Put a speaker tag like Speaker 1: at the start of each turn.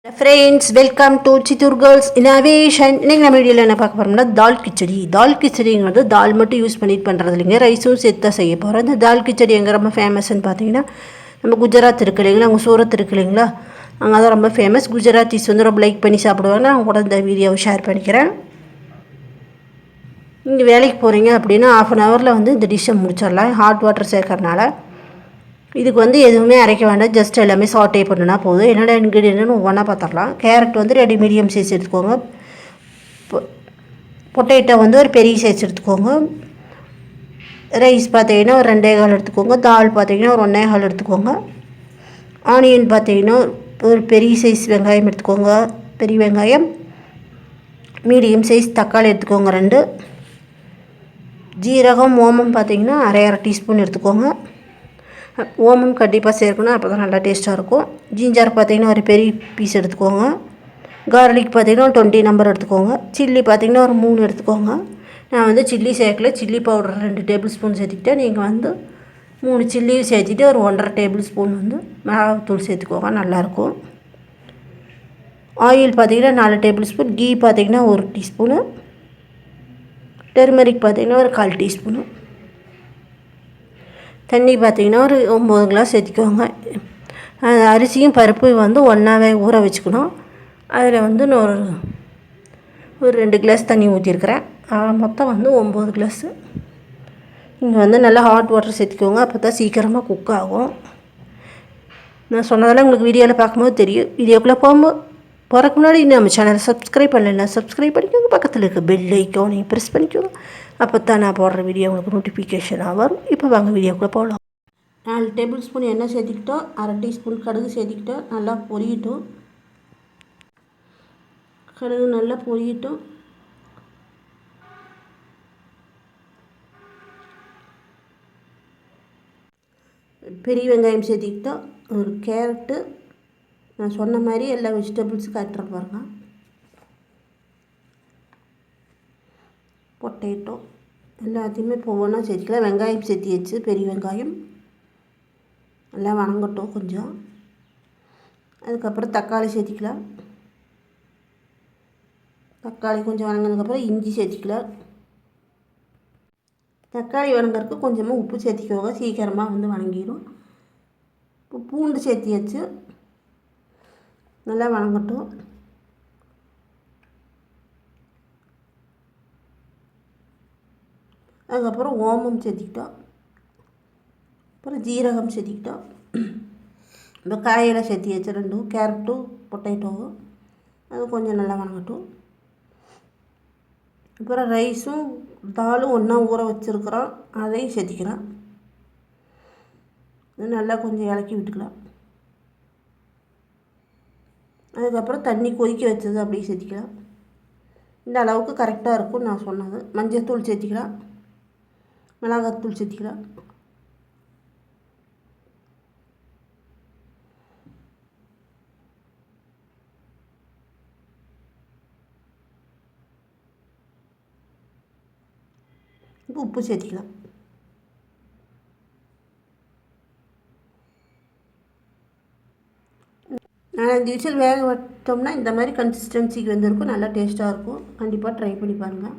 Speaker 1: Friends, welcome to Chittoor girls innovation. இன்றைக்கி நம்ம வீடியோவில் என்ன பார்க்க போகிறோம்னா தால் கிச்சடிங்கிறது தால் மட்டும் யூஸ் பண்ணிட்டு பண்ணுறது இல்லைங்க, ரைஸும் சேர்த்து தான் செய்ய போகிறோம். இந்த தால் கிச்சடி எங்கே ரொம்ப ஃபேமஸ்ன்னு பார்த்தீங்கன்னா நம்ம குஜராத் இருக்கு இல்லைங்களா, அங்கே சூரத் இருக்கு இல்லைங்களா, அங்கே தான் ரொம்ப ஃபேமஸ். குஜராத்திஸ் வந்து ரொம்ப லைக் பண்ணி சாப்பிடுவாங்க. அவங்க கூட இந்த வீடியோவை ஷேர் பண்ணிக்கிறேன். நீங்கள் வேலைக்கு போகிறீங்க அப்படின்னா ½ அன் ஹவரில் வந்து இந்த டிஷ்ஷை முடிச்சிடலாம். ஹாட் வாட்டர் சேர்க்கறனால இதுக்கு வந்து எதுவுமே அரைக்க வேண்டாம், ஜஸ்ட் எல்லாமே சாட்டே பண்ணுனா போதும். என்னோட இன்க்ரீடியன்ட்னு ஒவ்வொன்றா பார்த்துடலாம். கேரட் வந்து ரெடி மீடியம் சைஸ் எடுத்துக்கோங்க. பொட்டேட்டோ வந்து ஒரு பெரிய சைஸ் எடுத்துக்கோங்க. ரைஸ் பார்த்தீங்கன்னா ஒரு 2.25 எடுத்துக்கோங்க. தால் பார்த்தீங்கன்னா ஒரு 1.25 எடுத்துக்கோங்க. ஆனியன் பார்த்தீங்கன்னா ஒரு பெரிய சைஸ் வெங்காயம் எடுத்துக்கோங்க, பெரிய வெங்காயம். மீடியம் சைஸ் தக்காளி எடுத்துக்கோங்க 2. ஜீரகம் ஓமம் பார்த்தீங்கன்னா அரை டீஸ்பூன் எடுத்துக்கோங்க. ஓமம் கண்டிப்பாக சேர்க்கணும், அப்போ தான் நல்லா டேஸ்ட்டாக இருக்கும். ஜிஞ்சர் பார்த்திங்கன்னா ஒரு பெரிய பீஸ் எடுத்துக்கோங்க. கார்லிக் பார்த்திங்கன்னா 20 நம்பர் எடுத்துக்கோங்க. சில்லி பார்த்திங்கன்னா ஒரு 3 எடுத்துக்கோங்க. நான் வந்து சில்லி சேர்க்கல, சில்லி பவுடர் 2 டேபிள் ஸ்பூன் சேர்த்துக்கிட்டேன். நீங்கள் வந்து 3 சில்லியும் சேர்த்துட்டு ஒரு 1.5 டேபிள் ஸ்பூன் வந்து மிளகாத்தூள் சேர்த்துக்கோங்க, நல்லாயிருக்கும். ஆயில் பார்த்திங்கன்னா 4 டேபிள் ஸ்பூன். கீ பார்த்திங்கன்னா 1 டீஸ்பூனு. டெர்மரிக் பார்த்திங்கன்னா ஒரு 1/4 டீஸ்பூனு. தண்ணி பார்த்திங்கன்னா ஒரு 9 கிளாஸ் சேர்த்திக்கோங்க. அரிசியும் பருப்பு வந்து ஒன்றாவே ஊற வச்சுக்கணும். அதில் வந்து நான் ஒரு 2 கிளாஸ் தண்ணி ஊற்றிருக்கிறேன். மொத்தம் வந்து 9 கிளாஸு. நீங்கள் வந்து நல்லா ஹாட் வாட்டர் சேர்த்திக்கோங்க, அப்போ தான் சீக்கிரமாக குக் ஆகும். நான் சொன்னதெல்லாம் உங்களுக்கு வீடியோவில் பார்க்கும்போது தெரியும். வீடியோக்குள்ளே போகிறக்கு முன்னாடி நம்ம சேனலை சப்ஸ்கிரைப் பண்ணலைன்னா சப்ஸ்கிரைப் பண்ணிக்கோங்க. பக்கத்தில் இருக்க பெல் ஐக்கானையும் ப்ரெஸ் பண்ணிக்கோங்க, அப்போ தான் நான் போடுற வீடியோ உங்களுக்கு நோட்டிஃபிகேஷனாக வரும். இப்போ வாங்க வீடியோக்குள்ளே போகலாம். 4 டேபிள் ஸ்பூன் எண்ணெய் சேர்த்திக்கிட்டோம். அரை டீஸ்பூன் கடுகு சேர்த்திக்கிட்டோம். நல்லா பொரியட்டும். கடுகு நல்லா பொரியட்டும். பெரிய வெங்காயம் சேர்த்திக்கிட்டோம். ஒரு கேரட்டு, நான் சொன்ன மாதிரி எல்லா வெஜிடபிள்ஸும் காட்டுற பாருங்க. பொட்டேட்டோ எல்லாத்தையுமே ஒவ்வொன்றா சேர்த்திக்கலாம். வெங்காயம் சேர்த்தி வச்சு பெரிய வெங்காயம் நல்லா வணங்கட்டும் கொஞ்சம். அதுக்கப்புறம் தக்காளி சேர்த்திக்கலாம். தக்காளி கொஞ்சம் வணங்கினதுக்கப்புறம் இஞ்சி சேர்த்திக்கலாம். தக்காளி வணங்குறதுக்கு கொஞ்சமாக உப்பு சேர்த்திக்கோங்க, சீக்கிரமாக வந்து வணங்கிடும். இப்போ பூண்டு சேர்த்தி வச்சு நல்லா வணங்கட்டும். அதுக்கப்புறம் ஓமம் சேர்த்திக்கிட்டோம். அப்புறம் ஜீரகம் சேர்த்திக்கிட்டோம். இப்போ காயெல்லாம் சேர்த்தி வச்சு 2 கேரட்டும் பொட்டேட்டோவும் அது கொஞ்சம் நல்லா வணங்கட்டும். அப்புறம் ரைஸும் தாலும் ஒன்றா ஊற வச்சுருக்குறோம், அதையும் சேர்த்திக்கலாம். நல்லா கொஞ்சம் இலக்கி விட்டுக்கலாம். அதுக்கப்புறம் தண்ணி கொதிக்க வச்சது அப்படியே சேர்த்திக்கலாம். இந்த அளவுக்கு கரெக்டாக இருக்கும் நான் சொன்னது. மஞ்சள் தூள் சேர்த்திக்கலாம், மிளகாத்தூள் சேர்த்திக்கலாம். இப்போ உப்பு சேர்த்திக்கலாம். நான் 5 விசில் வேக விட்டோம்னா இந்த மாதிரி கன்சிஸ்டன்சிக்கு வந்திருக்கும், நல்லா டேஸ்ட்டாக இருக்கும். கண்டிப்பாக ட்ரை பண்ணி பாருங்கள்.